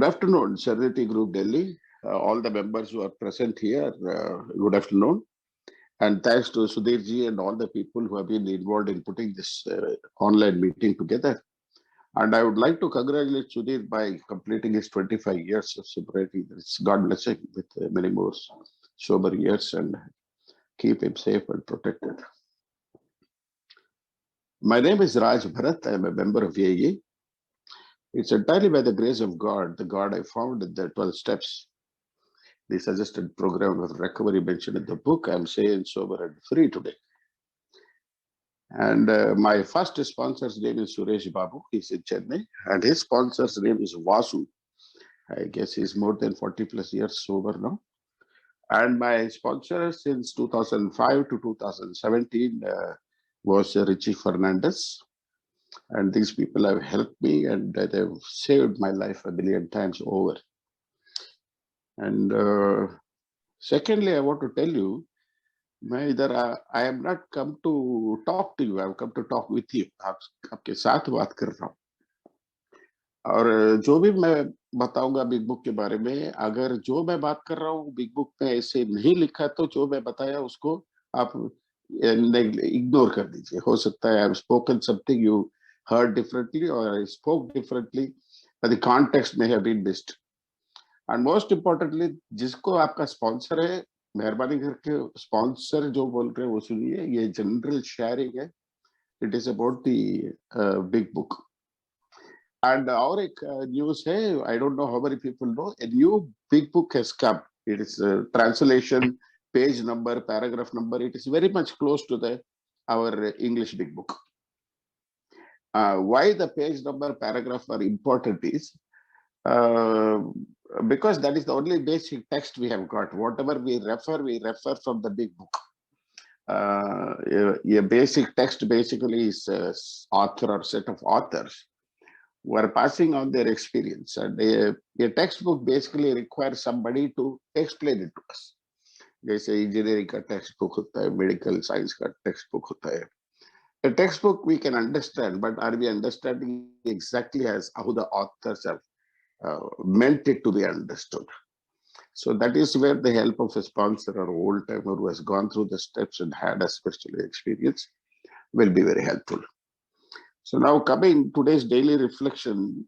Good afternoon, Serenity Group Delhi. All the members who are present here, good afternoon. And thanks to Sudhir ji and all the people who have been involved in putting this online meeting together. And I would like to congratulate Sudhir by completing his 25 years of sobriety. It's God bless him with many more sober years and keep him safe and protected. My name is Raj Bharat. I am a member of AE. It's entirely by the grace of God, the God I found in the 12 steps, the suggested program of recovery mentioned in the book. I'm sane, sober, and free today. And my first sponsor's name is Suresh Babu. He's in Chennai. And his sponsor's name is Vasu. I guess he's more than 40 plus years sober now. And my sponsor since 2005 to 2017 was Richie Fernandez. And these people have helped me and they've saved my life a million times over. And secondly, I want to tell you, I am not come to talk to you, I have come to talk with you. आपके साथ बात कर रहा हूँ और जो भी मैं बताऊंगा बिग बुक के बारे में, अगर जो मैं बात कर रहा हूँ बिग बुक में ऐसे नहीं लिखा तो जो मैं बताया उसको आप इग्नोर कर दीजिए. हो सकता है I have spoken something you heard differently or I spoke differently, but the context may have been missed. And most importantly, जिसको आपका स्पॉन्सर है, मेहरबानी करके स्पॉन्सर जो बोल रहे हैं वो सुनिए. ये जनरल शेयरिंग है. It is about the big book. And और एक न्यूज है, I don't know how many people know, a new big book has come. It is translation, page number, paragraph number. It is very much close to our English big book. Why the page number, paragraph are important is because that is the only basic text we have got. Whatever we refer from the big book. A basic text basically is author or set of authors who are passing on their experience. And a textbook basically requires somebody to explain it to us. जैसे engineering का text book होता है, medical science का text book होता है. A textbook we can understand, but are we understanding exactly as how the authors have meant it to be understood? So that is where the help of a sponsor or old timer who has gone through the steps and had a spiritual experience will be very helpful. So now coming today's daily reflection,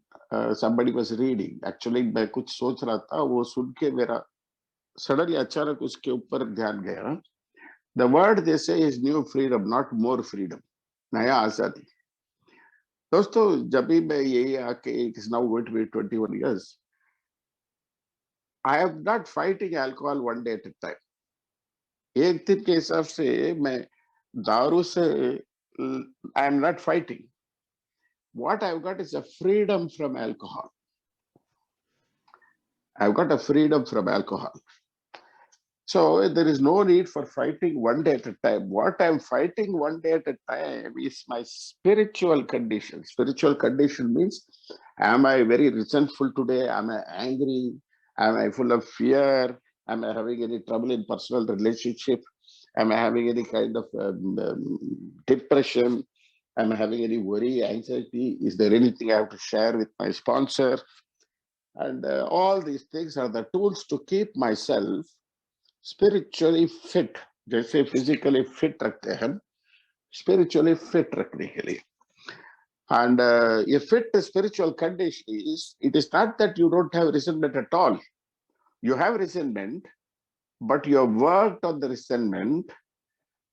somebody was reading. Actually, मैं कुछ सोच रहा था, वो सुन के मेरा suddenly अचानक उसके ऊपर ध्यान गया. The word they say is new freedom, not more freedom. नया आजादी. दोस्तों, जब भी मैं यही आके, it is now going to be 21 years, I am not fighting alcohol one day at a time. एक दिन के हिसाब से मैं दारू से I am not fighting. What I've got is a freedom from alcohol. I've got a freedom from alcohol. So there is no need for fighting one day at a time. What I'm fighting one day at a time is my spiritual condition. Spiritual condition means, am I very resentful today? Am I angry? Am I full of fear? Am I having any trouble in personal relationship? Am I having any kind of depression? Am I having any worry, anxiety? Is there anything I have to share with my sponsor? And all these things are the tools to keep myself spiritually fit. जैसे physically fit रखते हैं, spiritually fit रखने के लिए. And a fit spiritual condition is, it is not that you don't have resentment at all. You have resentment, but you have worked on the resentment,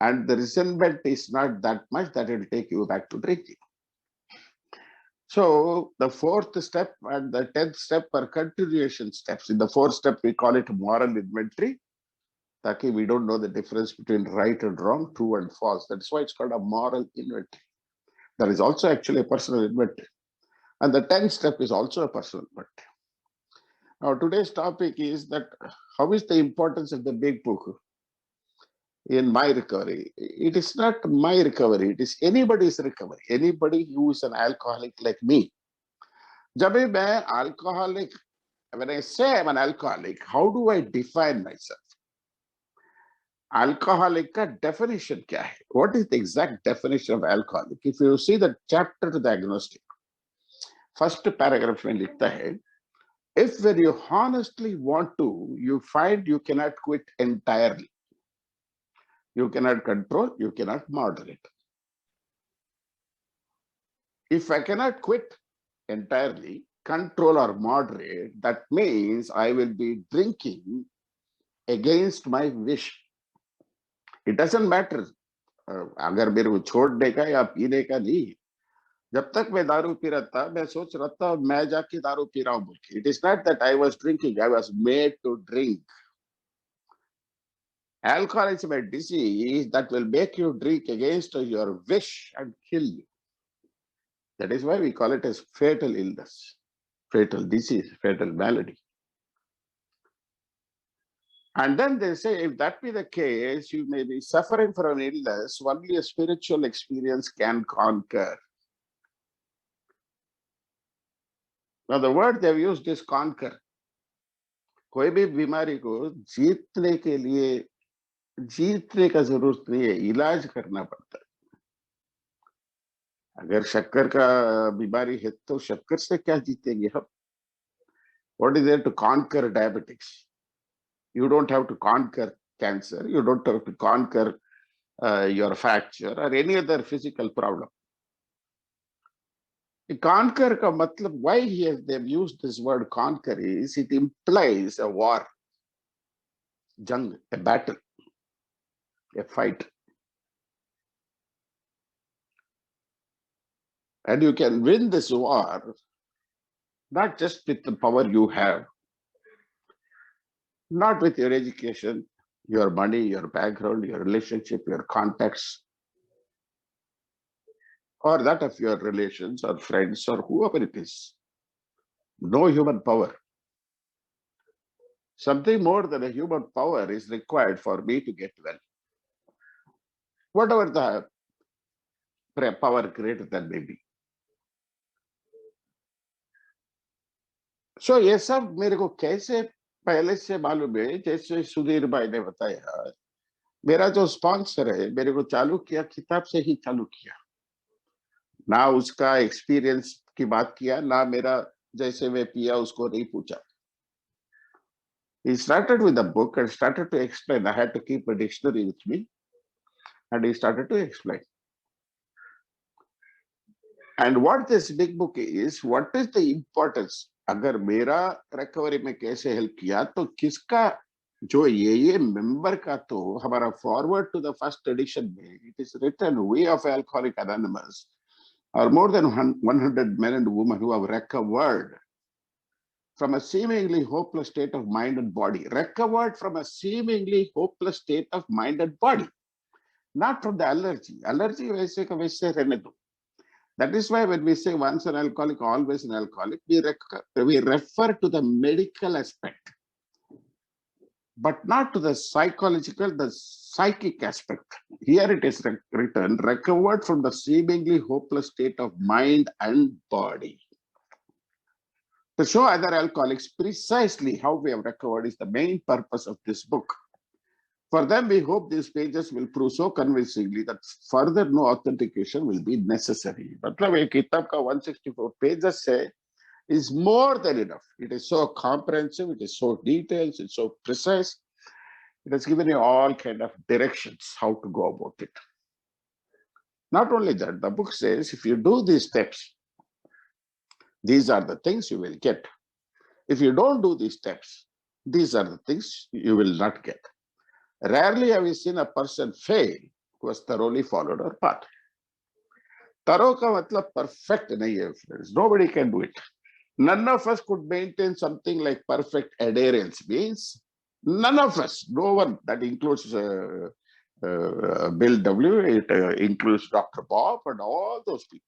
and the resentment is not that much that it will take you back to drinking. So the fourth step and the 10th step are continuation steps. In the fourth step, we call it moral inventory. Taki, we don't know the difference between right and wrong, true and false. That's why it's called a moral inventory. There is also actually a personal inventory. And the 10th step is also a personal inventory. Now, today's topic is that how is the importance of the big book in my recovery? It is not my recovery, it is anybody's recovery. Anybody who is an alcoholic like me. Jab bhi main alcoholic, when I say I'm an alcoholic, how do I define myself? Alcoholic ka definition kya hai? What is the exact definition of alcoholic? If you see the chapter to diagnostic, first paragraph mein likhta hai, If when you honestly want to, you find you cannot quit entirely. You cannot control, you cannot moderate. If I cannot quit entirely, control or moderate, that means I will be drinking against my wish. It doesn't matter अगर मेरे को छोड़ने का या पीने का नहीं. जब तक मैं दारू पी रहा था मैं सोच रहा था मैं जाके दारू पी रहा हूँ बोल के. It is not that I was drinking, I was made to drink. Alcoholism is a disease that will make you drink against your wish and kill you. That is why we call it as fatal illness, fatal disease, fatal malady. And then they say, if that be the case, you may be suffering from an illness only a spiritual experience can conquer. Now, the word they've used is conquer. कोई भी बीमारी को जीतने के लिए जीतने का जरूरत नहीं है, इलाज करना पड़ता है. अगर शक्कर का बीमारी है तो शक्कर से क्या जीतेंगे हम? What is there to conquer diabetics? You don't have to conquer cancer. You don't have to conquer your fracture or any other physical problem. Conquer ka matlab, why here they've used this word conquer is it implies a war, jang, a battle, a fight. And you can win this war not just with the power you have, not with your education, your money, your background, your relationship, your contacts, or that of your relations or friends or whoever it is. No human power. Something more than a human power is required for me to get well. Whatever the power greater than may be. So ये सब मेरे को कैसे पहले से मालूम है, जैसे सुधीर भाई ने बताया. मेरा जो स्पॉन्सर है मेरे को चालू किया किताब से ही चालू किया, ना उसका एक्सपीरियंस की बात किया, ना मेरा जैसे मैं पिया उसको नहीं पूछा. He started with a book and started to explain. I had to keep a dictionary with me, and he started to explain. And what this big book is, what is the importance? अगर मेरा recovery में कैसे help किया तो किसका जो ये member का तो हमारा foreword to the first edition में it is written way of Alcoholic Anonymous or more than 100 men and women who have recovered from a seemingly hopeless state of mind and body. Recovered from a seemingly hopeless state of mind and body. Not from the allergy. Allergy वैसे का वैसे रहने दो. That is why when we say once an alcoholic, always an alcoholic, we refer to the medical aspect, but not to the psychological, the psychic aspect. Here it is written, recovered from the seemingly hopeless state of mind and body. To show other alcoholics precisely how we have recovered is the main purpose of this book. For them, we hope these pages will prove so convincingly that further no authentication will be necessary. मतलब एक किताब का 164 pages से is more than enough. It is so comprehensive, it is so detailed, it's so precise. It has given you all kind of directions how to go about it. Not only that, the book says if you do these steps, these are the things you will get. If you don't do these steps, these are the things you will not get. Rarely have we seen a person fail who has thoroughly followed our path. Thorough ka matlab perfect nahi hai, friends. Nobody can do it. None of us could maintain something like perfect adherence. Means none of us, no one. That includes Bill W. It includes Dr. Bob and all those people.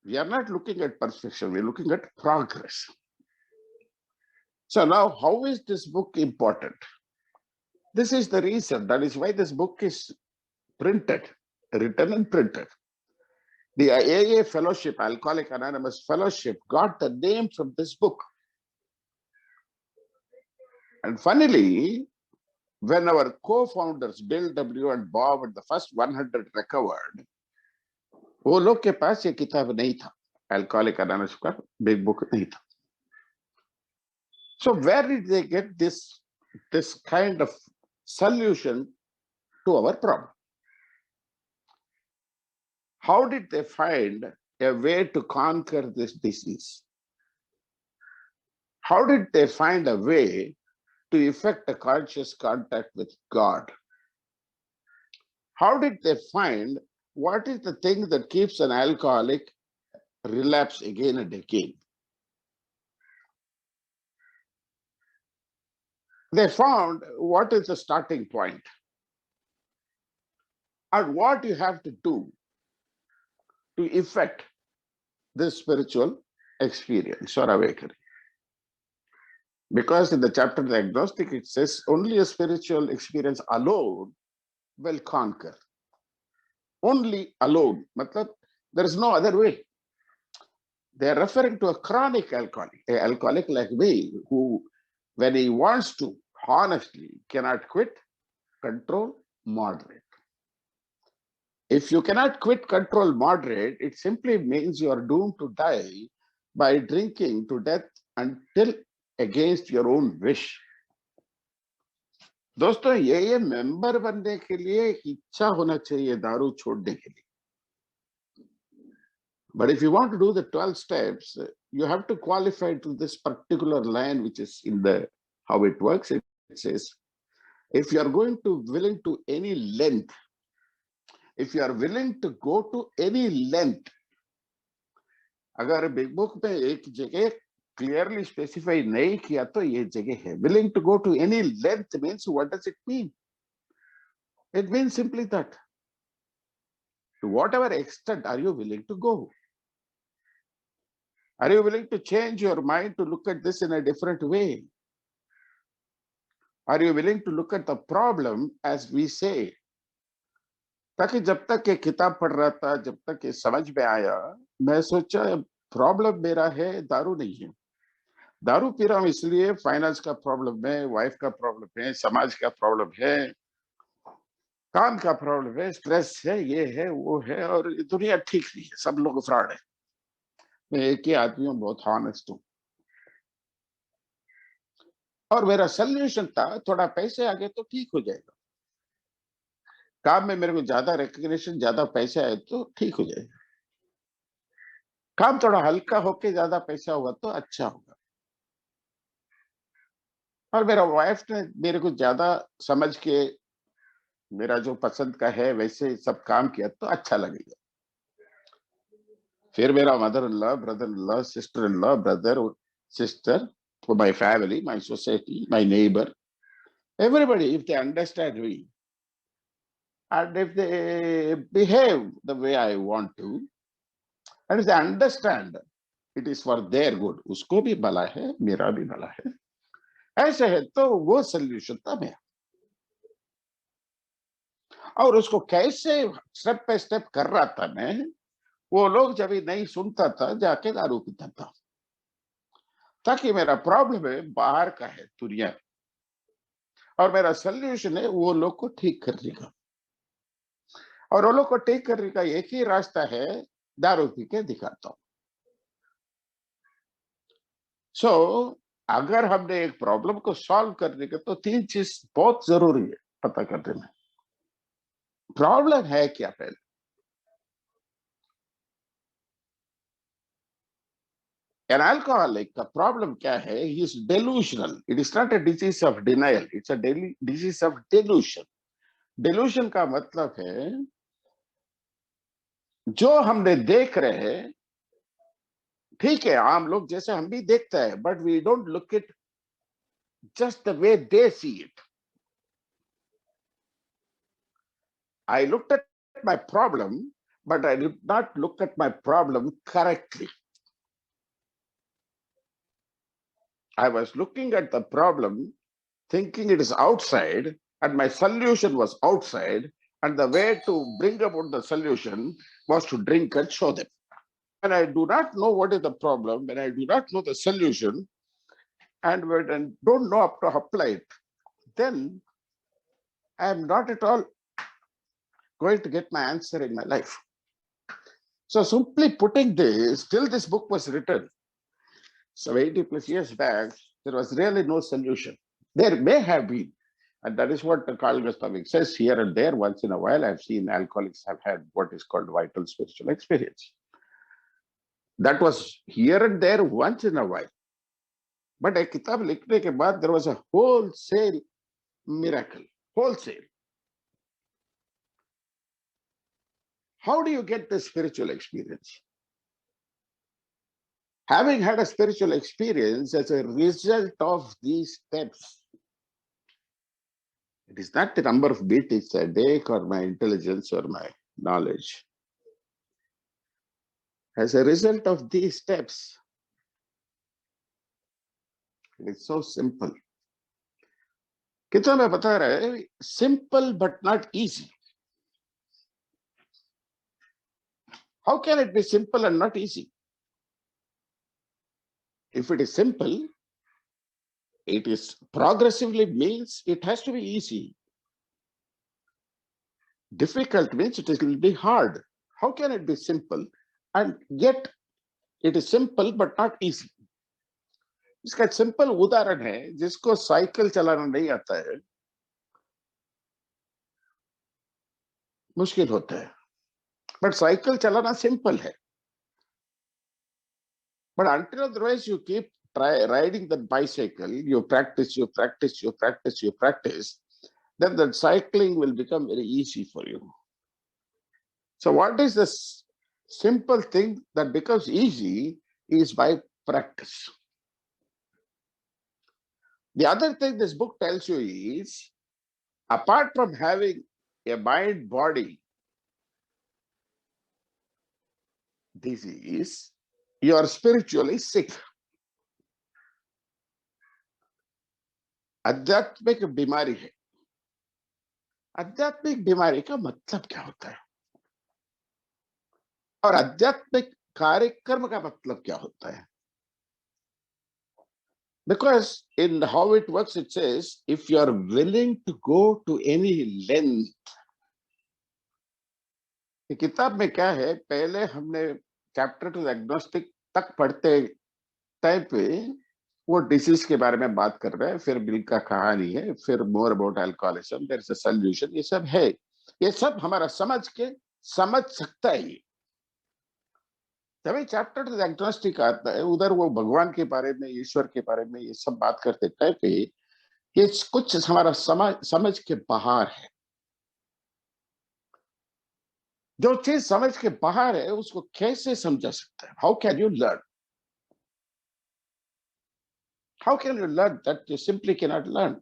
We are not looking at perfection. We are looking at progress. So now, how is this book important? This is the reason. That is why this book is printed, written and printed. The AA Fellowship, Alcoholic Anonymous Fellowship, got the name from this book. And funnily, when our co-founders, Bill W. and Bob, and the first 100 recovered, वो लोग के पास ये किताब नहीं था. Alcoholic anonymous का big book नहीं था. So where did they get this kind of solution to our problem? How did they find a way to conquer this disease? How did they find a way to effect a conscious contact with God? How did they find what is the thing that keeps an alcoholic relapse again and again? They found what is the starting point and what you have to do to effect this spiritual experience or awakening. Because in the chapter the agnostic, it says only a spiritual experience alone will conquer. Only alone. Matlab, there is no other way. They are referring to a chronic alcoholic, an alcoholic like me, who, when he wants to, honestly, cannot quit, control, moderate. If you cannot quit, control, moderate, it simply means you are doomed to die by drinking to death until against your own wish. दोस्तों ये member बनने के लिए इच्छा होना चाहिए दारू छोड़ने के लिए. But if you want to do the 12 steps, you have to qualify to this particular line, which is in the how it works. It says, if you are going to willing to any length, if you are willing to go to any length, अगर big book में एक जगह clearly specify नहीं किया तो ये जगह है. Willing to go to any length means, what does it mean? It means simply that to whatever extent are you willing to go? Are you willing to change your mind to look at this in a different way? Are you willing to look at the problem as we say? ताकि जब तक ये किताब पढ़ रहा था, जब तक ये समझ में आया, मैं सोचा प्रॉब्लम मेरा है, दारू नहीं है. दारू पी रहा हूं इसलिए फाइनेंस का प्रॉब्लम है, वाइफ का प्रॉब्लम है, समाज का प्रॉब्लम है, काम का प्रॉब्लम है, स्ट्रेस है, ये है, वो है, और दुनिया ठीक नहीं है, सब लोग फ्रॉड है. मैं एक ही आदमी हूं, बहुत हॉनेस्ट हूं. और मेरा सोल्यूशन था, थोड़ा पैसे आ गए तो ठीक हो जाएगा. काम में मेरे को ज्यादा रिकग्निशन, ज्यादा पैसे आए तो ठीक हो जाएगा. काम थोड़ा हल्का होके ज्यादा पैसा हुआ तो अच्छा होगा. और मेरा वाइफ ने मेरे को ज्यादा समझ के मेरा जो पसंद का है वैसे सब काम किया तो अच्छा लगेगा. फिर मेरा mother in law, brother in law, sister in law, brother, sister, my family, my society, my neighbor, everybody, if they understand me, and if they behave the way I want to, and if they understand it is for their good, उसको भी भला है, मेरा भी भला है, ऐसे है तो वो सोल्यूशन था मेरा. और उसको कैसे स्टेप बाय स्टेप कर रहा था मैं, वो लोग जब भी नहीं सुनता था जाके दारू पीता था. ताकि मेरा प्रॉब्लम है बाहर का है, दुनिया, और मेरा सोल्यूशन है वो लोग को ठीक करने का. और वो लोग को ठीक करने का एक ही रास्ता है, दारू पी के दिखाता हूं. सो अगर हमने एक प्रॉब्लम को सॉल्व करने के तो 3 चीज बहुत जरूरी है पता करने में. प्रॉब्लम है क्या पहले? An alcoholic, the problem क्या है? He is delusional. It is not a disease of denial. It's a disease of delusion. Delusion का मतलब है जो हमने देख रहे हैं, ठीक है, आम लोग जैसे हम भी देखते हैं, but we don't look it just the way they see it. I looked at my problem, but I did not look at my problem correctly. I was looking at the problem, thinking it is outside, and my solution was outside, and the way to bring about the solution was to drink and show them. When I do not know what is the problem, when I do not know the solution, and when I don't know how to apply it, then I am not at all going to get my answer in my life. So simply putting this, till this book was written, so 80 plus years back, there was really no solution. There may have been, and that is what Carl Gustav says here and there. Once in a while, I've seen alcoholics have had what is called vital spiritual experience. That was here and there once in a while. But a kitab likhne ke baad, there was a wholesale miracle. Wholesale. How do you get the spiritual experience? Having had a spiritual experience as a result of these steps, it is not the number of beatings I take or my intelligence or my knowledge. As a result of these steps, it is so simple. कितना मैं बता रहा है, simple but not easy. How can it be simple and not easy? If it is simple, it is progressively means it has to be easy. Difficult means it will be hard. How can it be simple and yet it is simple but not easy? इसका simple उदाहरण है, जिसको cycle चलाना नहीं आता है, मुश्किल होता है, बट साइकिल चलाना सिंपल है. But until otherwise you keep riding the bicycle, you practice, then the cycling will become very easy for you. So what is this simple thing that becomes easy is by practice. The other thing this book tells you is, apart from having a mind body disease, you are spiritually sick. आध्यात्मिक बीमारी है. आध्यात्मिक बीमारी का मतलब क्या होता है और आध्यात्मिक कार्यक्रम का मतलब क्या होता है? Because in how it works, it says, if you are willing to go to any length. किताब में क्या है, पहले हमने चैप्टर टू एग्नोस्टिक तक पढ़ते टाइम पे वो डिसीज के बारे में बात कर रहे हैं, फिर बिल का कहानी है, फिर more about alcoholism, there is a solution. ये सब है, ये सब हमारा समझ सकता है. ये जब चैप्टर टू एग्नोस्टिक आता है, उधर वो भगवान के बारे में, ईश्वर के बारे में ये सब बात करते टाइम पे ये कुछ हमारा समझ के बाहर है. जो चीज समझ के बाहर है उसको कैसे समझा सकता है? How can you learn? How can you learn that? You simply cannot learn,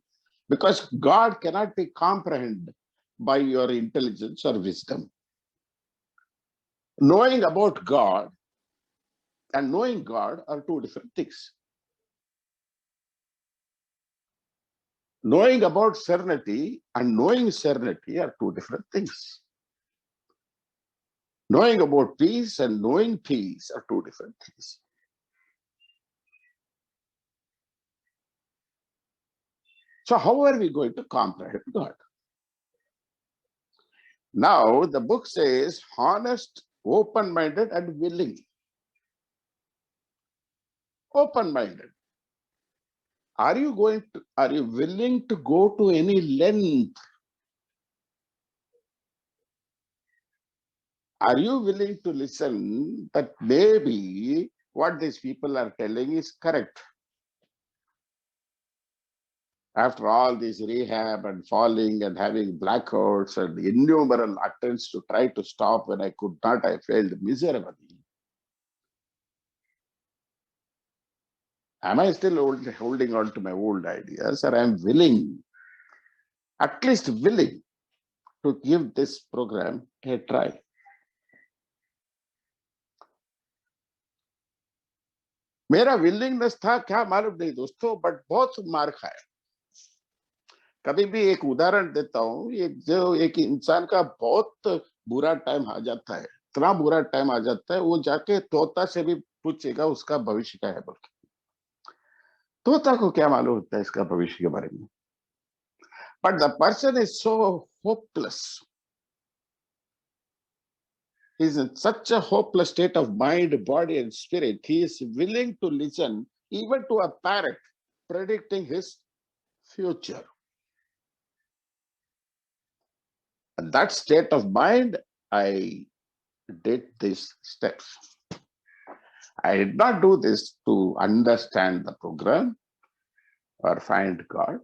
because God cannot be comprehended by your intelligence or wisdom. Knowing about God and knowing God are two different things. Knowing about serenity and knowing serenity are two different things. Knowing about peace and knowing peace are two different things. So how are we going to comprehend God? Now the book says honest, open-minded and willing. Open-minded. Are you willing to go to any length? Are you willing to listen that maybe what these people are telling is correct? After all this rehab and falling and having blackouts and innumerable attempts to try to stop, when I could not, I failed miserably. Am I still holding on to my old ideas, or I'm willing, at least willing, to give this program a try? मेरा willingness था क्या मालूम नहीं दोस्तों, but बहुत मार खाया. कभी भी एक उदाहरण देता हूँ, एक इंसान का बहुत बुरा टाइम आ जाता है, इतना बुरा टाइम आ जाता है, वो जाके तोता से भी पूछेगा उसका भविष्य क्या है बोल के. तोता को क्या मालूम होता है इसका भविष्य के बारे में? But the person is so hopeless. He's in such a hopeless state of mind, body, and spirit. He is willing to listen even to a parrot predicting his future. And that state of mind, I did these steps. I did not do this to understand the program or find God.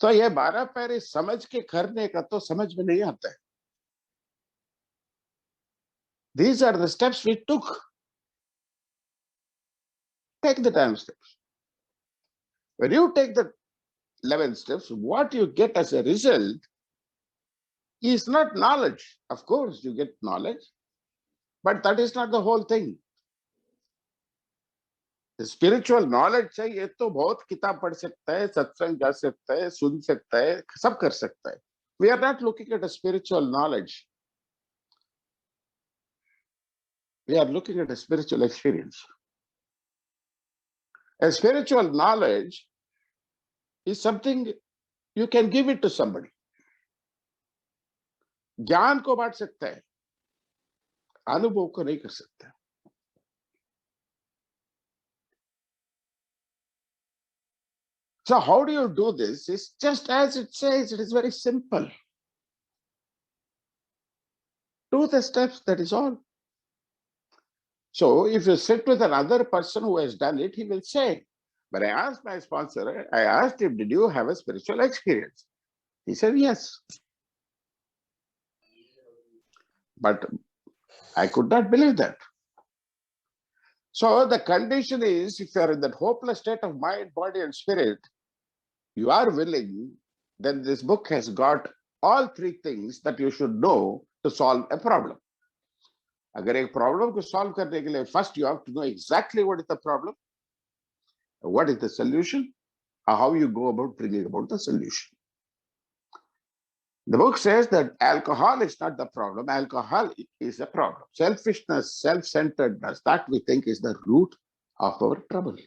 तो ये 12 पैरे समझ के करने का तो समझ में नहीं आता है. These are the steps we took. Take the 10 steps. When you take the 11 steps, what you get as a result is not knowledge. Of course, you get knowledge, but that is not the whole thing. The spiritual knowledge है, ये तो बहुत किताब पढ़ सकता है, सत्संग जा सकता है, सुन सकता है, सब कर सकता है. We are not looking at a spiritual knowledge. We are looking at a spiritual experience. A spiritual knowledge is something you can give it to somebody. ज्ञान को बांट सकता है, अनुभव को नहीं कर सकता. So how do you do this? It's just as it says, it is very simple. Do the steps, that is all. So if you sit with another person who has done it, he will say, but I asked my sponsor, I asked him, did you have a spiritual experience? He said, yes. But I could not believe that. So the condition is, if you are in that hopeless state of mind, body, and spirit, you are willing, then this book has got all three things that you should know to solve a problem. अगर एक problem को solve करने के लिए first you have to know exactly what is the problem, what is the solution, how you go about bringing about the solution. The book says that alcohol is not the problem, alcohol is the problem. Selfishness, self-centeredness, that we think is the root of our trouble.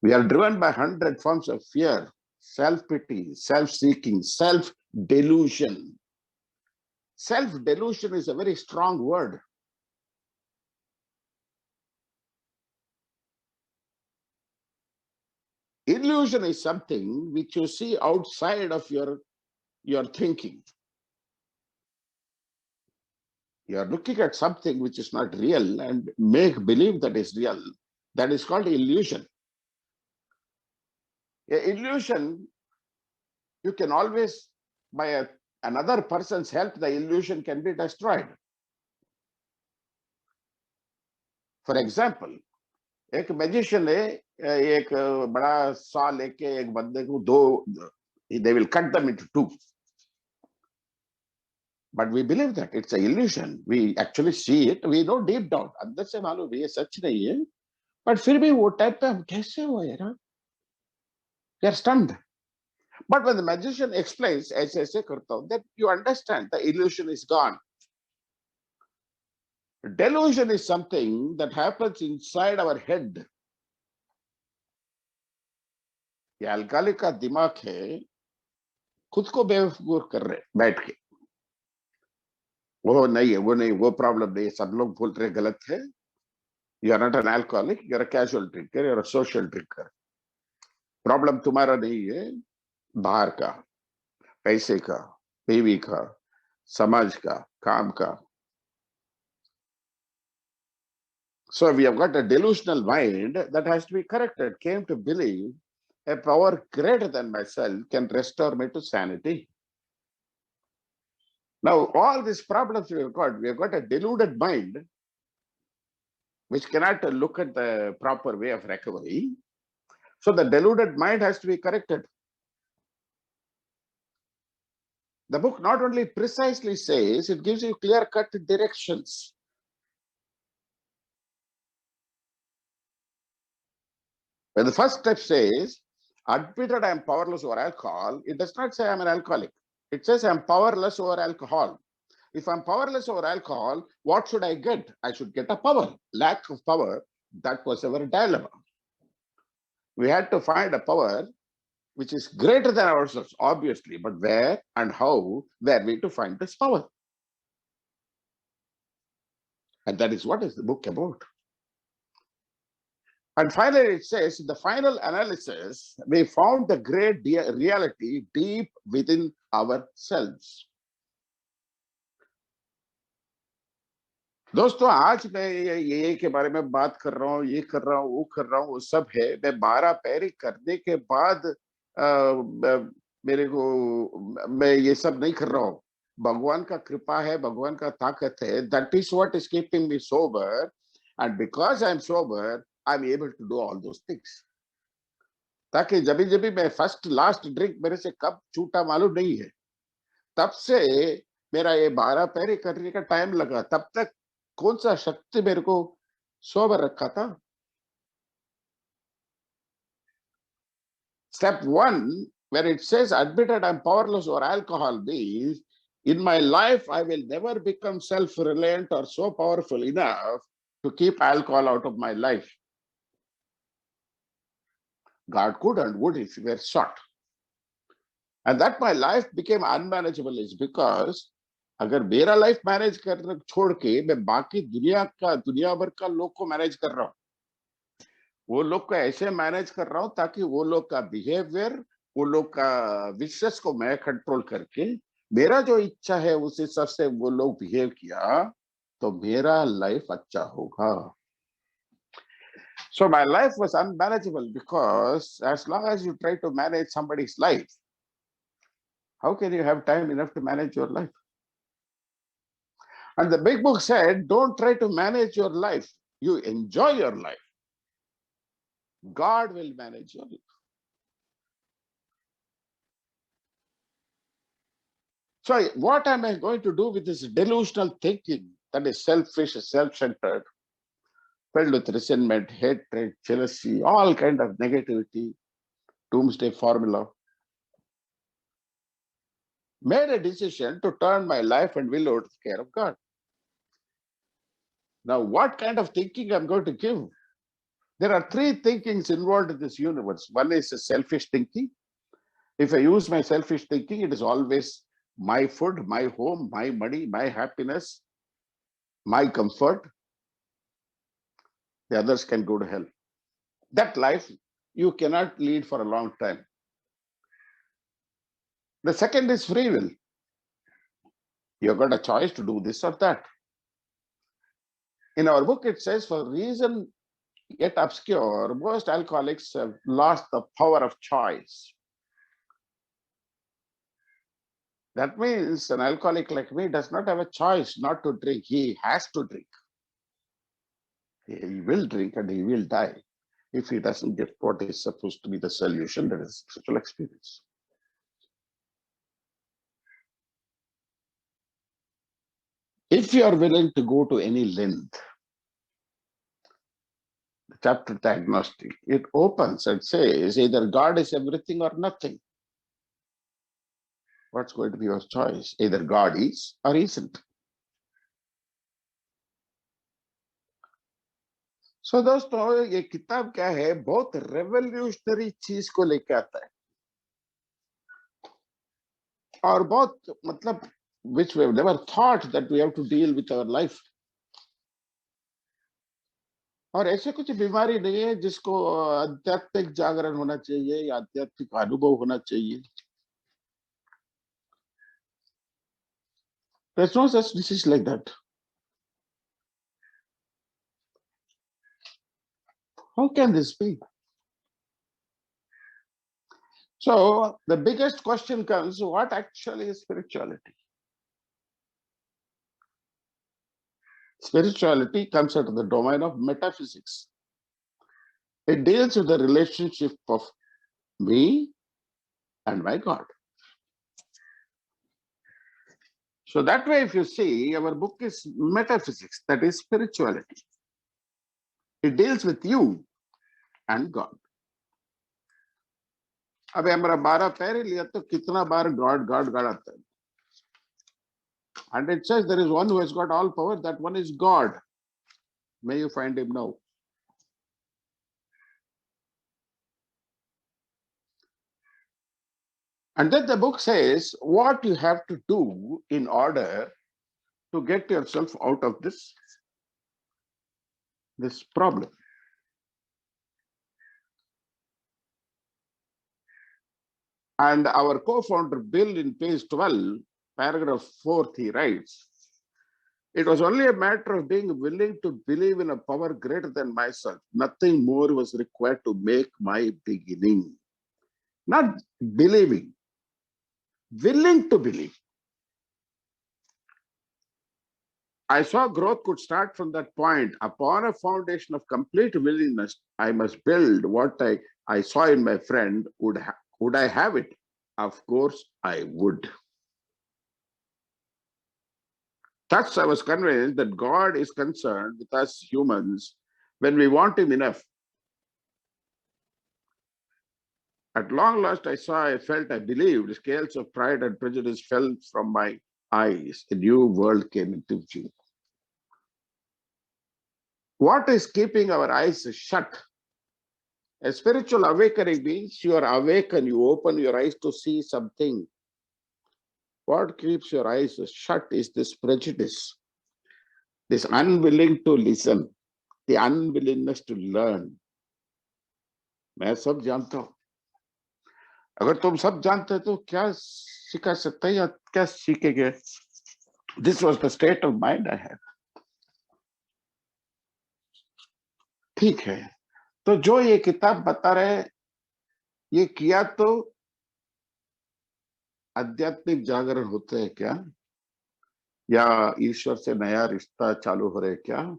We are driven by 100 forms of fear, self-pity, self-seeking, self-delusion. Self-delusion is a very strong word. Illusion is something which you see outside of your thinking. You are looking at something which is not real and make believe that is real. That is called illusion. Illusion, you can always, by another person's help, the illusion can be destroyed. For example, एक magician है, एक बड़ा saw लेके एक बंदे को दो, they will cut them into two. But we believe that it's an illusion. We actually see it. We know deep down. अंदर से मालूम ये सच नहीं है. But फिर भी वो टाइप पे हम कैसे हुए यार? We are stunned. But when the magician explains, ऐसे ऐसे करता हूँ, then you understand the illusion is gone. Delusion is something that happens inside our head. ये अल्कालिक का दिमाग है, खुद को बेवकूफ कर रहे बैठ के. वो नहीं है, वो नहीं, वो प्रॉब्लम नहीं है, सब लोग बोल रहे गलत है. You are not an alcoholic, you are a casual drinker, you are a social drinker. Problem तुम्हारा नहीं है, बाहर का, पैसे का, बीवी का, समाज का, काम का. So we have got a delusional mind that has to be corrected. Came to believe a power greater than myself can restore me to sanity. Now, all these problems we have got a deluded mind which cannot look at the proper way of recovery. So the deluded mind has to be corrected. The book not only precisely says, it gives you clear-cut directions. When the first step says, admitted I am powerless over alcohol, it does not say I am an alcoholic. It says I am powerless over alcohol. If I'm powerless over alcohol, what should I get? I should get a power. Lack of power, that was our dilemma. We had to find a power which is greater than ourselves, obviously, but where and how were we to find this power? And that is what is the book about. And finally, it says, in the final analysis, we found the great reality deep within ourselves. दोस्तों, आज मैं ये के बारे में बात कर रहा हूँ, ये कर रहा हूँ, वो कर रहा हूँ, वो सब है। मैं 12 पैरी करने के बाद मेरे को मैं ये सब नहीं कर रहा हूँ। भगवान का कृपा है, भगवान का ताकत है. That is what is keeping me sober, and because I am sober, I am able to do all those things. ताकि जब भी मैं फर्स्ट लास्ट ड्रिंक मेरे से कब छूटा मालूम नहीं है. तब से मेरा ये 12 पैरी करने का टाइम लगा. तब तक कौन सा शक्ति मेरे को सोबर रखा था. Step 1, where it says admitted I'm powerless over alcohol, means in my life I will never become self-reliant or so powerful enough to keep alcohol out of my life. God could and would if he were sought. And that my life became unmanageable is because अगर मेरा life manage कर छोड़ के मैं बाकी दुनिया भर का लोग को मैनेज कर रहा हूँ, वो लोग को ऐसे मैनेज कर रहा हूँ ताकि वो लोग का बिहेवियर, वो लोग का विशेष को मैं कंट्रोल करके मेरा जो इच्छा है उस हिसाब से वो लोग बिहेव किया तो मेरा लाइफ अच्छा होगा. So my life was unmanageable because as long as you try to manage somebody's life, how can you have time enough to manage your life? And the big book said, don't try to manage your life. You enjoy your life. God will manage your life. So what am I going to do with this delusional thinking that is selfish, self-centered, filled with resentment, hatred, jealousy, all kind of negativity, doomsday formula? Made a decision to turn my life and will over to the care of God. Now, what kind of thinking I'm going to give? There are three thinkings involved in this universe. One is a selfish thinking. If I use my selfish thinking, it is always my food, my home, my money, my happiness, my comfort. The others can go to hell. That life you cannot lead for a long time. The second is free will. You've got a choice to do this or that. In our book, it says, for reason yet obscure, most alcoholics have lost the power of choice. That means an alcoholic like me does not have a choice not to drink. He has to drink. He will drink and he will die if he doesn't get what is supposed to be the solution, that is spiritual experience. If you are willing to go to any length, the chapter diagnostic, it opens and says either God is everything or nothing. What's going to be your choice? Either God is or isn't. So दोस्तों, ये किताब क्या है, बहुत revolutionary चीज को लेके आता है और बहुत मतलब which we have never thought that we have to deal with our life. और ऐसे कुछ बीमारी नहीं है जिसको आध्यात्मिक जागरण होना चाहिए या आध्यात्मिक अनुभव होना चाहिए. There's no such disease like that. How can this be? So the biggest question comes, what actually is spirituality? Spirituality comes out of the domain of metaphysics. It deals with the relationship of me and my God. So that way, if you see, our book is metaphysics, that is spirituality. It deals with you and God. अब हमारा 12 पैर लिया तो कितना बार God आता है. And it says there is one who has got all power, that one is God. May you find him now. And then the book says what you have to do in order to get yourself out of this problem. And our co-founder Bill, in page 12, paragraph 4, he writes, it was only a matter of being willing to believe in a power greater than myself. Nothing more was required to make my beginning. Not believing, willing to believe. I saw growth could start from that point. Upon a foundation of complete willingness, I must build what I saw in my friend. Would I have it? Of course, I would. Thus, I was convinced that God is concerned with us humans when we want Him enough. At long last, I felt, I believed, scales of pride and prejudice fell from my eyes. A new world came into view. What is keeping our eyes shut? A spiritual awakening means you are awakened, you open your eyes to see something. What keeps your eyes shut is this prejudice, this unwilling to listen, the unwillingness to learn. मैं सब जानता हूं. अगर तुम सब जानते तो क्या सिखा सकते या क्या सीखेंगे? This was the state of mind I had. ठीक है, तो जो ये किताब बता रहे, ये किया तो आध्यात्मिक जागरण होते हैं क्या, या ईश्वर से नया रिश्ता चालू हो रहे क्या?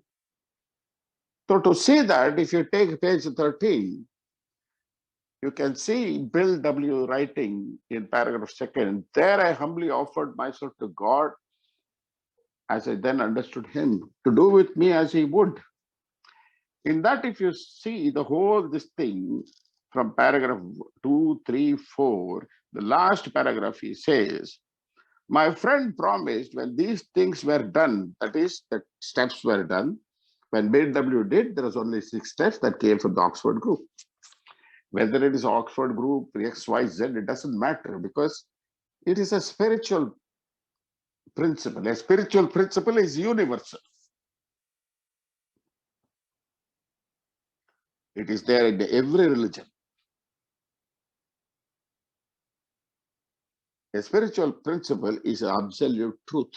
So to see that, if you take page 13, you can see Bill W. writing in paragraph 2. There I humbly offered myself to God, as I then understood Him, to do with me as He would. In that, if you see the whole this thing from paragraph 2, 3, 4, the last paragraph, he says, my friend promised when these things were done, that is, the steps were done. When Bill W. did, there was only 6 steps that came from the Oxford group. Whether it is Oxford group, X, Y, Z, it doesn't matter, because it is a spiritual principle. A spiritual principle is universal. It is there in every religion. A spiritual principle is absolute truth.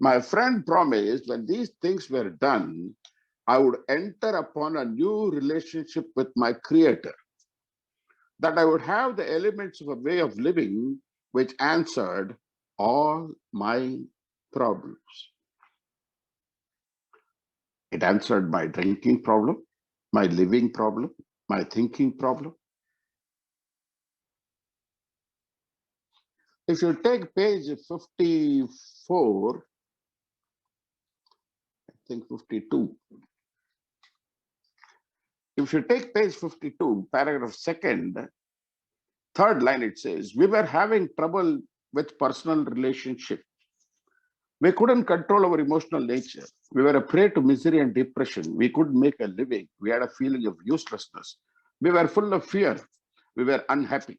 My friend promised when these things were done, I would enter upon a new relationship with my Creator, that I would have the elements of a way of living which answered all my problems. It answered my drinking problem, my living problem, my thinking problem. If you take page 54, I think 52. If you take page 52, paragraph 2, third line, it says, we were having trouble with personal relationship. We couldn't control our emotional nature. We were a prey to misery and depression. We couldn't make a living. We had a feeling of uselessness. We were full of fear. We were unhappy.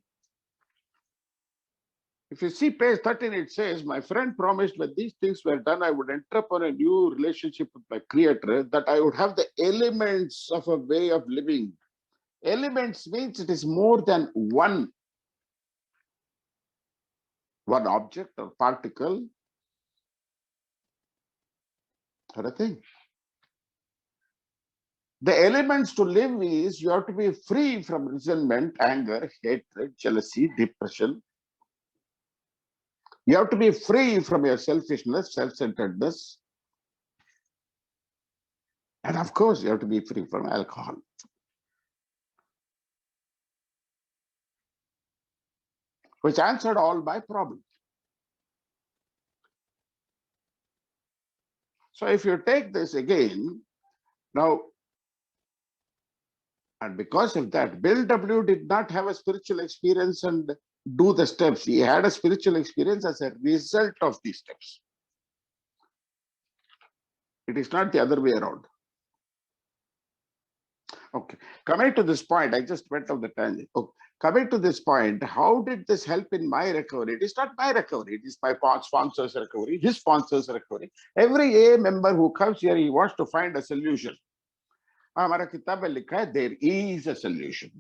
If you see page 13, it says, my friend promised when these things were done, I would enter upon a new relationship with my Creator, that I would have the elements of a way of living. Elements means it is more than one object or particle or a thing. The elements to live is you have to be free from resentment, anger, hatred, jealousy, depression. You have to be free from your selfishness, self-centeredness. And of course, you have to be free from alcohol. Which answered all my problems. So if you take this again, now, and because of that, Bill W. did not have a spiritual experience and do the steps. He had a spiritual experience as a result of these steps. It is not the other way around. Okay. Coming to this point, I just went off the tangent. Oh, coming to this point, how did this help in my recovery? It is not my recovery. It is my sponsor's recovery, his sponsor's recovery. Every A member who comes here, he wants to find a solution. हमारा किताब में लिखा है, there is a solution.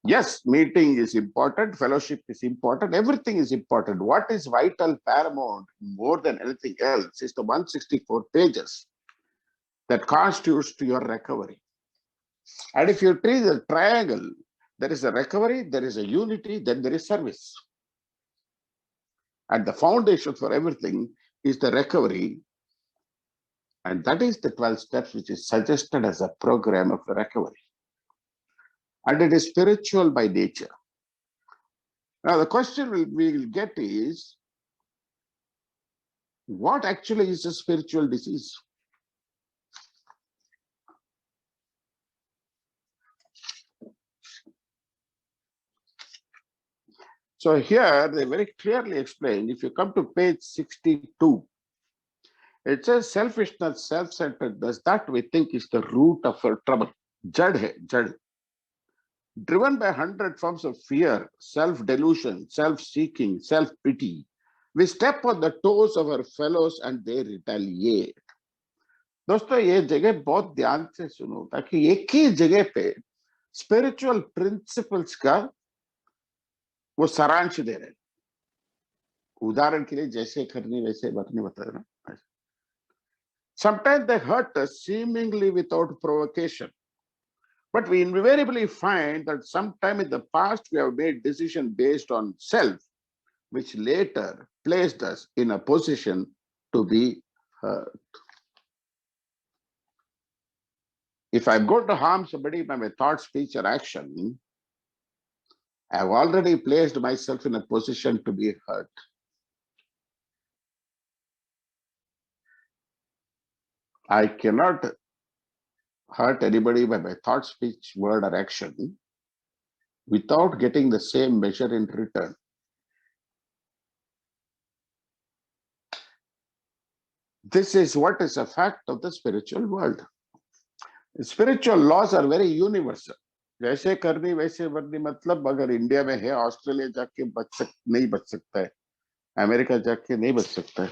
Yes, meeting is important, fellowship is important, everything is important. What is vital, paramount, more than anything else, is the 164 pages that constitutes to your recovery. And if you treat the triangle, there is a recovery, there is a unity, then there is service. And the foundation for everything is the recovery. And that is the 12 steps which is suggested as a program of the recovery. And it is spiritual by nature. Now, the question we will get is, what actually is a spiritual disease? So here they very clearly explain, if you come to page 62, it says selfishness, self-centeredness, that we think is the root of our trouble. Jad hai, jad. Driven by 100 forms of fear, self-delusion, self-seeking, self-pity, we step on the toes of our fellows and they retaliate. दोस्तों ये जगह बहुत ध्यान से सुनो ताकि एक ही जगह पे स्पिरिचुअल प्रिंसिपल्स का वो सारांश दे रहे। उदाहरण के लिए जैसे करनी वैसे बरनी बता रहे ना। Sometimes they hurt us seemingly without provocation. But we invariably find that sometime in the past we have made decisions based on self, which later placed us in a position to be hurt. If I'm going to harm somebody by my thought, speech, or action, I've already placed myself in a position to be hurt. I cannot hurt anybody by my thought, speech, word, or action without getting the same measure in return. This is what is a fact of the spiritual world. Spiritual laws are very universal. जैसे करनी वैसे वर्नी, मतलब अगर India में है, Australia जाके नहीं बच सकता है, अमेरिका जाके नहीं बच सकता है.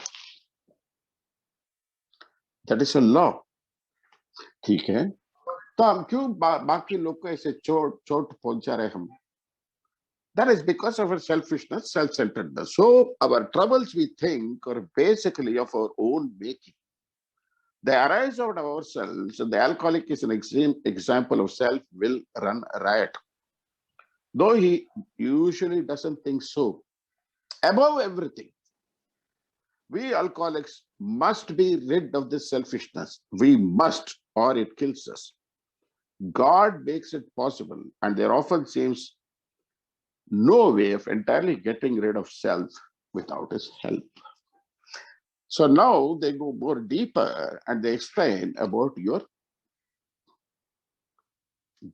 That is a law. ठीक है, तो हम क्यों बाकी लोग को ऐसे चोट पहुंचा रहे हम? That is because of our selfishness, self-centeredness. So our troubles, we think, are basically of our own making. They arise out of ourselves, and the alcoholic is an example of self-will run riot. Though he usually doesn't think so. Above everything, we alcoholics must be rid of this selfishness. We must, or it kills us. God makes it possible, and there often seems no way of entirely getting rid of self without his help. So now they go more deeper and they explain about your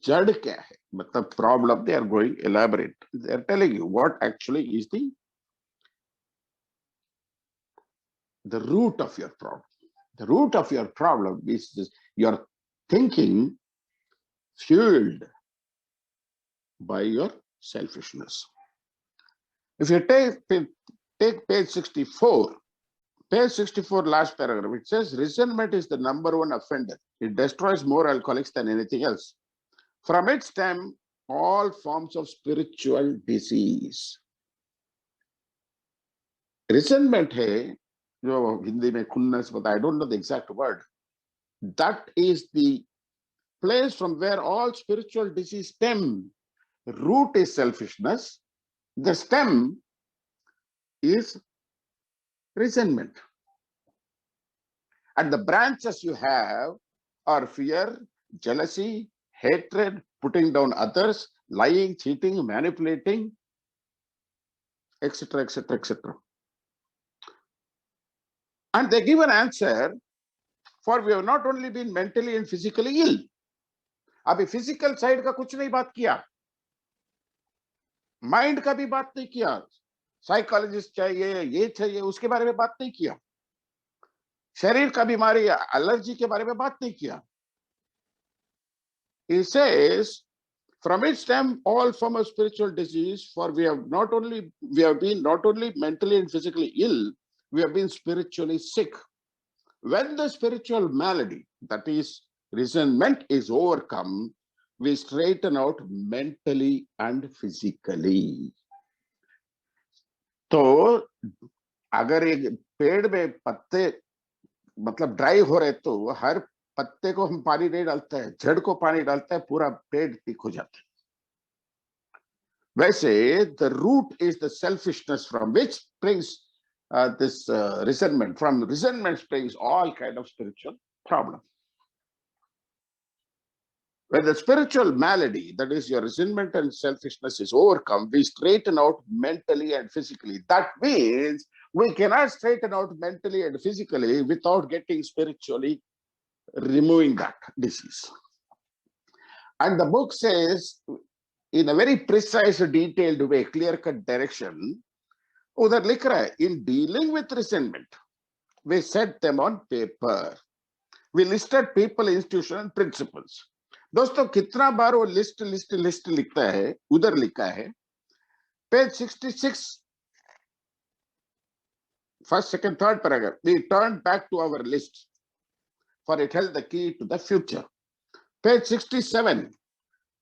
jad kya hai, matlab problem. They are going elaborate. They are telling you what actually is the root of your problem. The root of your problem is this, your thinking fueled by your selfishness. If you take page 64, page 64, last paragraph, it says resentment is the #1 offender. It destroys more alcoholics than anything else. From it stem all forms of spiritual disease. Resentment है, जो हिंदी में खुन्नस होता है, I don't know the exact word. That is the place from where all spiritual disease stem. The root is selfishness. The stem is resentment. And the branches you have are fear, jealousy, hatred, putting down others, lying, cheating, manipulating, etc., etc., etc. And they give an answer, for we have not only been mentally and physically ill. अभी physical side का कुछ नहीं बात किया, mind का भी बात नहीं किया, साइकोलॉजिस्ट चाहिए, ये चाहिए, उसके बारे में बात नहीं किया, शरीर का बीमारी, एलर्जी के बारे में बात नहीं किया. He says, from its stem all form of spiritual disease, for we have been not only mentally and physically ill, we have been spiritually sick. When the spiritual malady, that is resentment, is overcome, we straighten out mentally and physically. तो अगर एक पेड़ में पत्ते मतलब dry हो रहे तो हर पत्ते को हम पानी नहीं डालते हैं, जड़ को पानी डालते हैं, पूरा पेड़ ठीक हो जाता है. वैसे the root is the selfishness from which springs this resentment. From resentment springs all kind of spiritual problem. When the spiritual malady, that is your resentment and selfishness, is overcome, we straighten out mentally and physically. That means we cannot straighten out mentally and physically without getting spiritually removing that disease. And the book says, in a very precise, detailed way, clear-cut direction, उधर लिख रहा है, in dealing with resentment, we set them on paper. We listed people, institutions, and principles. दोस्तों कितना बार वो list लिखता है, उधर लिखा है, page 66, first, second, third paragraph. We turned back to our list, for it held the key to the future. Page 67,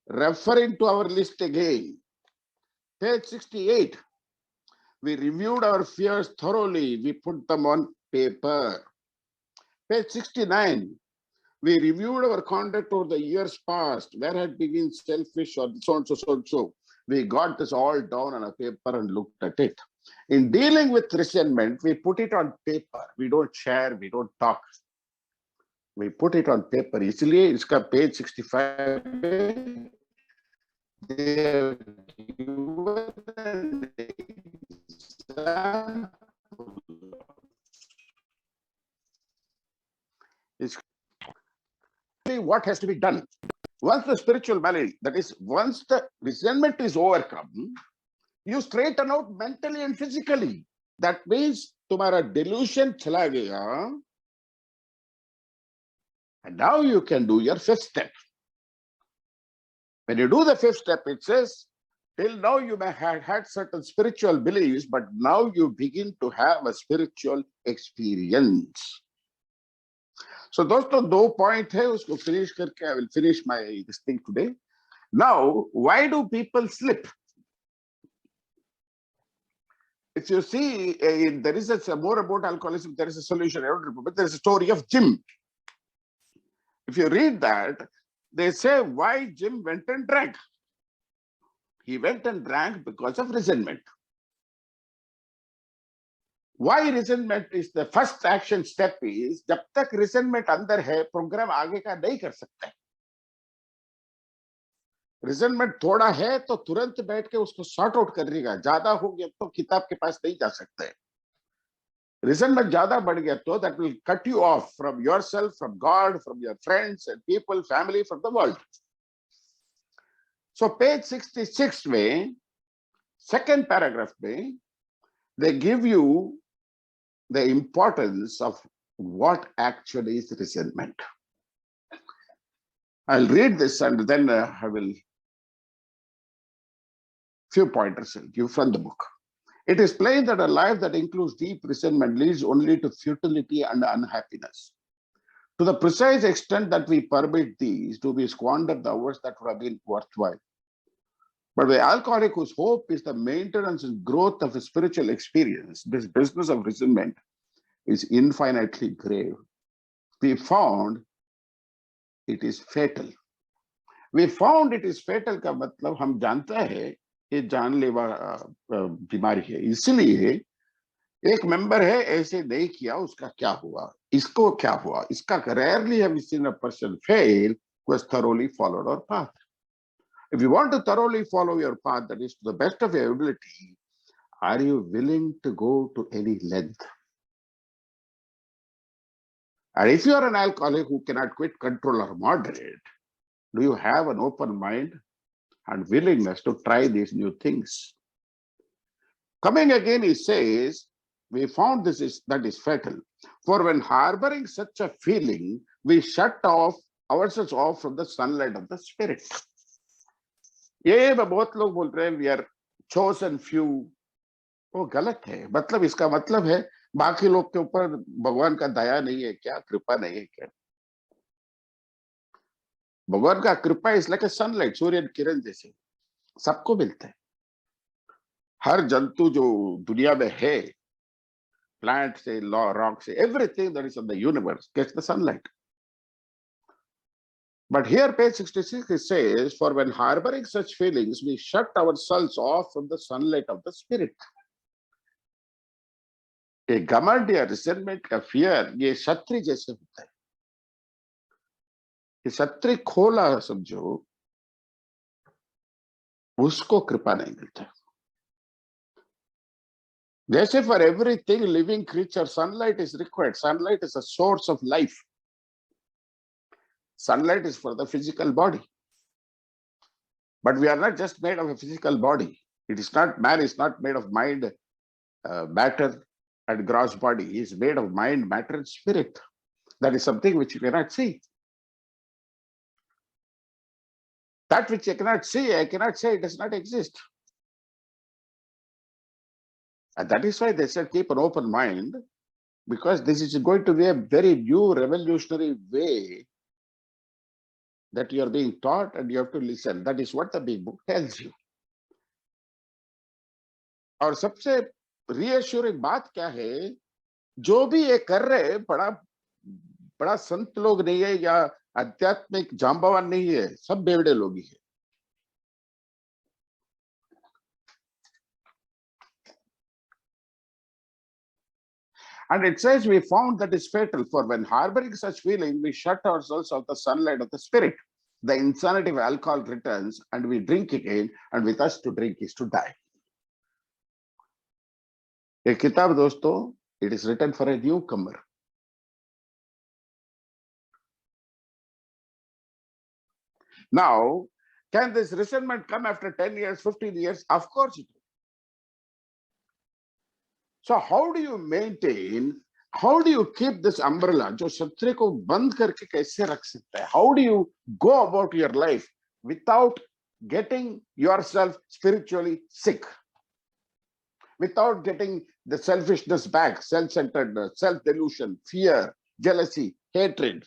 referring to our list again. Page 68, we reviewed our fears thoroughly. We put them on paper. Page 69, we reviewed our conduct over the years past. Where had we been selfish or so and so, so and so. We got this all down on a paper and looked at it. In dealing with resentment, we put it on paper. We don't share, we don't talk. We put it on paper. इसलिए इसका page 65 में what has to be done once the spiritual malady, that is, once the resentment is overcome, you straighten out mentally and physically. That means तुम्हारा delusion चला गया, and now you can do your fifth step. When you do the fifth step, it says, till now you may have had certain spiritual beliefs, but now you begin to have a spiritual experience. So दोस्तों दो point है, उसको finish करके I will finish my this thing today. Now, why do people slip? If you see, there is a more about alcoholism, there is a solution. I don't remember, but there is a story of Jim. If you read that, they say why Jim went and drank. He went and drank because of resentment. Why resentment is the first action step is, जब तक resentment अंदर है, program आगे का नहीं कर सकते. Resentment थोड़ा है तो तुरंत बैठ के उसको sort out करिएगा. ज्यादा हो गया तो किताब के पास नहीं जा सकते. Resentment ज्यादा बढ़ गया तो that will cut you off from yourself, from God, from your friends and people, family, from the world. So page 66 में, second paragraph में, they give you the importance of what actually is resentment. I'll read this and then I will few pointers I'll give from the book. It is plain that a life that includes deep resentment leads only to futility and unhappiness. To the precise extent that we permit these to be squandered the hours that would have been worthwhile. But the alcoholic whose hope is the maintenance and growth of a spiritual experience, this business of resentment is infinitely grave. We found it is fatal. We found it is fatal का मतलब हम जानते हैं ये जानलेवा बीमारी है. इसलिए एक मेंबर है ऐसे नहीं किया, उसका क्या हुआ, इसको क्या हुआ, इसका rarely have we seen a person fail who has thoroughly followed our path. If you want to thoroughly follow your path, that is to the best of your ability, are you willing to go to any length? And if you are an alcoholic who cannot quit, control, or moderate, do you have an open mind and willingness to try these new things? Coming again, he says, we found that is fatal. For when harboring such a feeling, we shut off ourselves off from the sunlight of the spirit. ये बहुत लोग बोल रहे हैं we are chosen few, वो गलत है। मतलब इसका मतलब है बाकी लोग के ऊपर भगवान का दया नहीं है क्या, कृपा नहीं है क्या? भगवान का कृपा is like a sunlight, Surya Kiran जैसे सबको मिलता है। हर जंतु जो दुनिया में है, प्लांट से रॉक से, everything that is in the universe gets the sunlight. But here, page 66, it says, for when harboring such feelings, we shut ourselves off from the sunlight of the spirit. A घमंड या resentment का fear ये छतरी जैसे होता है। ये छतरी खोला समझो, उसको कृपा नहीं मिलता। जैसे for everything living creature, sunlight is required. Sunlight is a source of life. Sunlight is for the physical body. But we are not just made of a physical body. It is not, man is not made of mind, matter, and gross body. He is made of mind, matter, and spirit. That is something which you cannot see. That which I cannot see, I cannot say it does not exist. And that is why they said keep an open mind, because this is going to be a very new revolutionary way that you are being taught and you have to listen. That is what the big book tells you. और सबसे reassuring बात क्या है, जो भी ये कर रहे हैं बड़ा संत लोग नहीं है या आध्यात्मिक जांबावान नहीं है, सब बेवड़े लोग ही है। And it says we found that is fatal, for when harboring such feeling, we shut ourselves of the sunlight of the spirit. The insanity of alcohol returns and we drink again, and with us to drink is to die. A kitab dosto, it is written for a newcomer. Now, can this resentment come after 10 years, 15 years? Of course it will. So how do you maintain, how do you keep this umbrella जो छतरी को बंद करके कैसे रख सकता है? How do you go about your life without getting yourself spiritually sick, without getting the selfishness back, self-centeredness, self-delusion, fear, jealousy, hatred,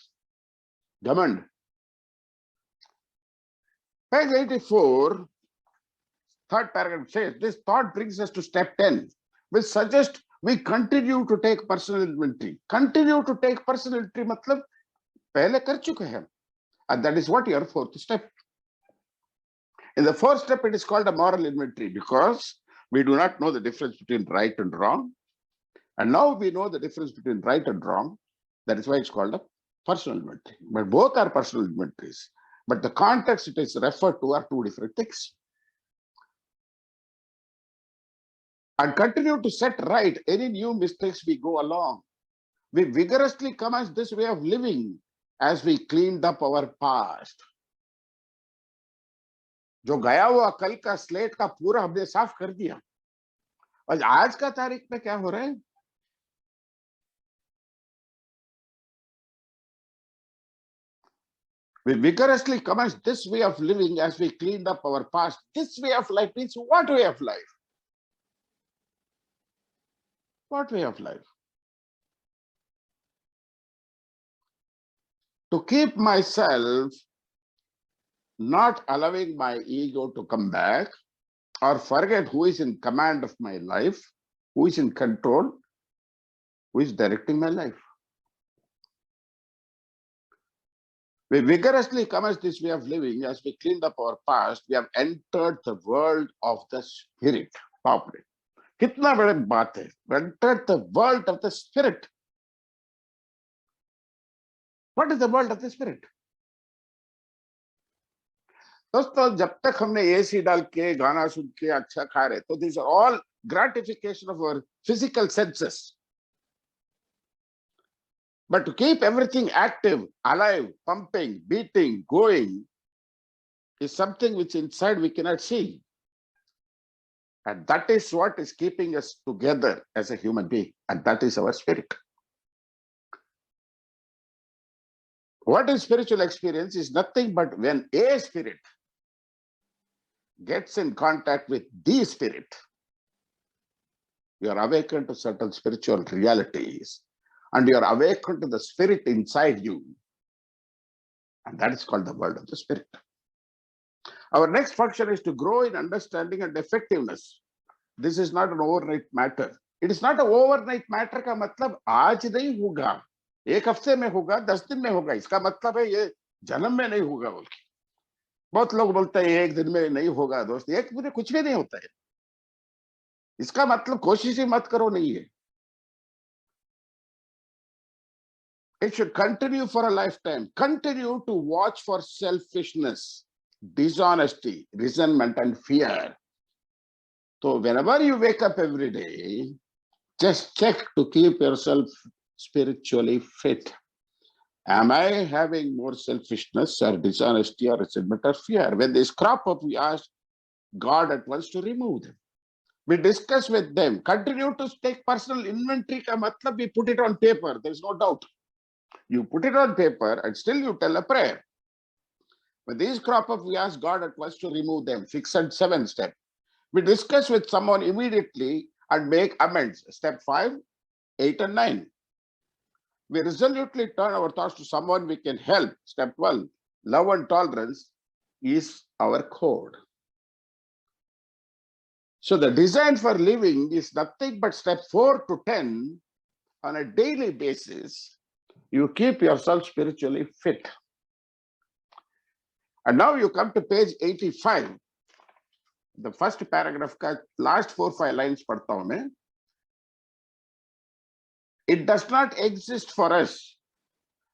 घमंड? Page 84, third paragraph says, this thought brings us to step 10, which suggests we continue to take personal inventory. Continue to take personal inventory मतलब पहले कर चुके हैं. And that is what your fourth step. In the fourth step, it is called a moral inventory, because we do not know the difference between right and wrong. And now we know the difference between right and wrong. That is why it's called a personal inventory. But both are personal inventories. But the context it is referred to are two different things. And continue to set right any new mistakes we go along. We vigorously commence this way of living as we cleaned up our past. जो गया हुआ कल का slate का पूरा हमने साफ कर दिया, और आज का तारीख में क्या हो रहा है? We vigorously commence this way of living as we cleaned up our past. This way of life means what way of life? What way of life? To keep myself not allowing my ego to come back or forget who is in command of my life, who is in control, who is directing my life. We vigorously commence this way of living as we cleaned up our past. We have entered the world of the spirit. Properly. कितना बड़ी बात है. We entered the world of the spirit. What is the world of the spirit? दोस्तों, जब तक हमने AC डाल के गाना सुन के अच्छा खा रहे, तो these are all gratification of our physical senses. But to keep everything active, alive, pumping, beating, going, is something which inside we cannot see. And that is what is keeping us together as a human being. And that is our spirit. What is spiritual experience is nothing but when a spirit gets in contact with the spirit, you are awakened to certain spiritual realities, and you are awakened to the spirit inside you. And that is called the world of the spirit. Our next function is to grow in understanding and effectiveness. This is not an overnight matter. It is not an overnight matter का मतलब आज नहीं होगा, एक हफ्ते में होगा, 10 दिन में होगा. इसका मतलब है ये जन्म में नहीं होगा बोल के. बहुत लोग बोलते हैं एक दिन में नहीं होगा दोस्त, एक दिन में कुछ भी नहीं होता है. इसका मतलब कोशिश ही मत करो नहीं है. It should continue for a lifetime. Continue to watch for selfishness, dishonesty, resentment, and fear. So whenever you wake up every day, just check to keep yourself spiritually fit. Am I having more selfishness or dishonesty or resentment or fear? When these crop up, we ask God at once to remove them. We discuss with them. Continue to take personal inventory. Ka matlab we put it on paper. There is no doubt. You put it on paper and still you tell a prayer. When these crop up, we ask God at once to remove them. Fixed 7 step. We discuss with someone immediately and make amends. Step 5, 8, and 9. We resolutely turn our thoughts to someone we can help. Step 12, love and tolerance is our code. So the design for living is nothing but step 4 to 10 on a daily basis. You keep yourself spiritually fit. And now you come to page 85. The first paragraph ka last 4-5 lines padhta hu main. It does not exist for us.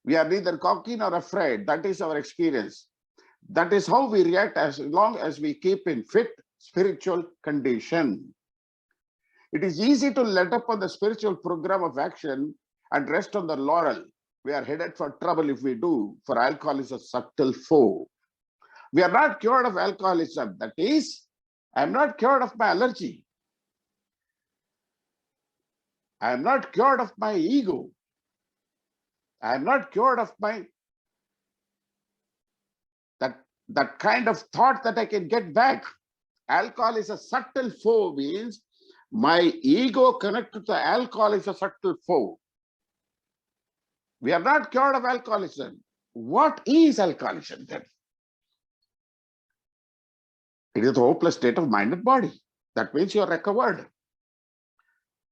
We are neither cocky nor afraid. That is our experience. That is how we react as long as we keep in fit spiritual condition. It is easy to let up on the spiritual program of action and rest on the laurel. We are headed for trouble if we do, for alcohol is a subtle foe. We are not cured of alcoholism. That is, I am not cured of my allergy. I am not cured of my ego. I am not cured of my that kind of thought that I can get back. Alcohol is a subtle foe, means my ego connected to alcohol is a subtle foe. We are not cured of alcoholism. What is alcoholism then? It is a hopeless state of mind and body. That means you are recovered.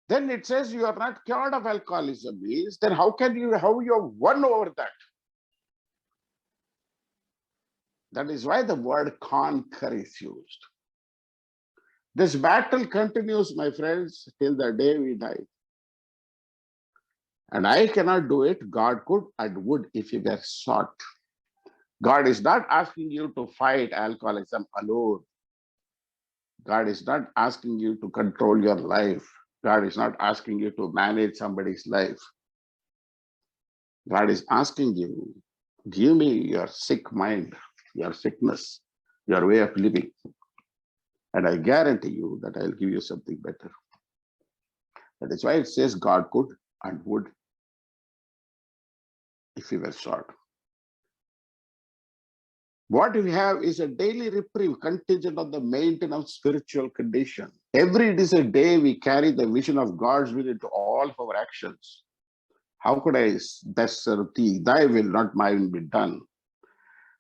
Then it says you are not cured of alcoholism, means then how you have won over that? That is why the word conquer is used. This battle continues, my friends, till the day we die. And I cannot do it. God could and would if he were sought. God is not asking you to fight alcoholism alone. God is not asking you to control your life. God is not asking you to manage somebody's life. God is asking you, give me your sick mind, your sickness, your way of living. And I guarantee you that I'll give you something better. That is why it says God could and would if he were sought. What we have is a daily reprieve contingent on the maintenance of spiritual condition. Every day we carry the vision of God's will into all of our actions. How could I best serve thee? Thy will, not mine, be done.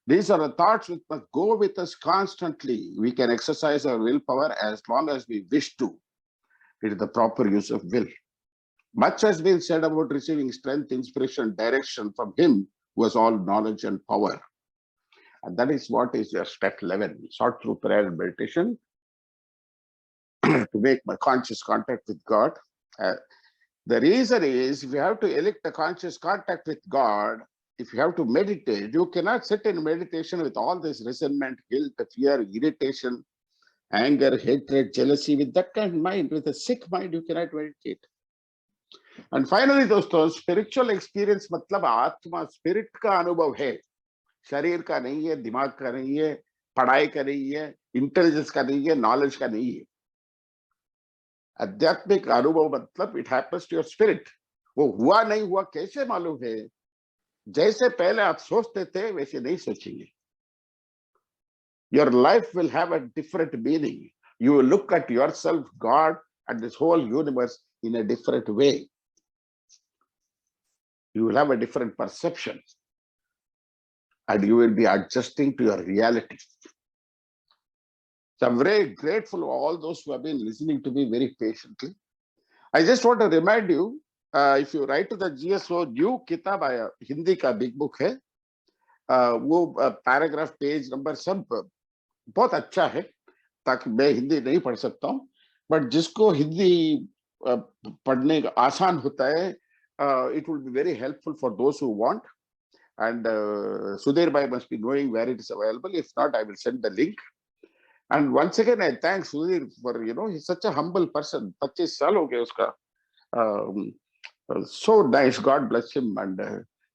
These are the thoughts which must go with us constantly. We can exercise our willpower as long as we wish to. It is the proper use of will. Much has been said about receiving strength, inspiration, direction from him who has all knowledge and power. And that is what is your step 11, sought through prayer and meditation to make my conscious contact with God. The reason is, if you have to elect a conscious contact with God, if you have to meditate, you cannot sit in meditation with all this resentment, guilt, fear, irritation, anger, hatred, jealousy. With that kind of mind, with a sick mind, you cannot meditate. And finally, दोस्तों, spiritual experience मतलब आत्मा, spirit का अनुभव है, शरीर का नहीं है, दिमाग का नहीं है, पढ़ाई का नहीं है, इंटेलिजेंस का नहीं है, नॉलेज का नहीं है. आध्यात्मिक अनुभव मतलब it happens to your spirit. वो हुआ नहीं हुआ कैसे मालूम है? जैसे पहले आप सोचते थे वैसे नहीं सोचेंगे. Your life will have a different meaning. You will look at yourself, God, and this whole universe in a different way. You will have a different perception, and you will be adjusting to your reality. So I'm very grateful to all those who have been listening to me very patiently. I just want to remind you, if you write to the GSO, new kitab आया, हिंदी का big book है, वो paragraph page number सब बहुत अच्छा है, ताकि मैं हिंदी नहीं पढ़ सकता हूँ, बट जिसको हिंदी पढ़ने का आसान होता है, it will be very helpful for those who want. And Sudhir Bhai must be knowing where it is available. If not, I will send the link. And once again, I thank Sudhir for, he's such a humble person. 25 साल हो गए उसका. So nice. God bless him, and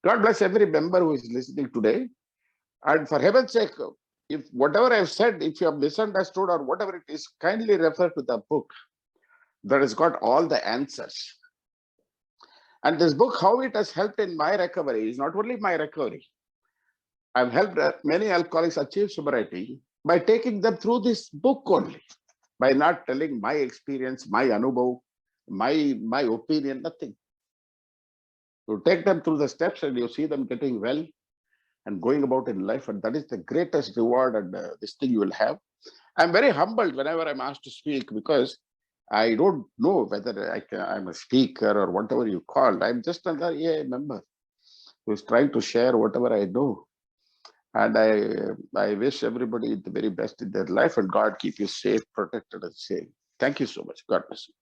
God bless every member who is listening today. And for heaven's sake, if whatever I've said, if you have misunderstood or whatever it is, kindly refer to the book that has got all the answers. And this book, how it has helped in my recovery, is not only my recovery. I've helped many alcoholics achieve sobriety by taking them through this book only, by not telling my experience, my anubhav, my opinion, nothing. You take them through the steps and you see them getting well and going about in life, and that is the greatest reward and this thing you will have. I'm very humbled whenever I'm asked to speak, because I don't know whether I'm a speaker or whatever you call. I'm just another EA member who's trying to share whatever I know. And I wish everybody the very best in their life, and God keep you safe, protected, and safe. Thank you so much. God bless you.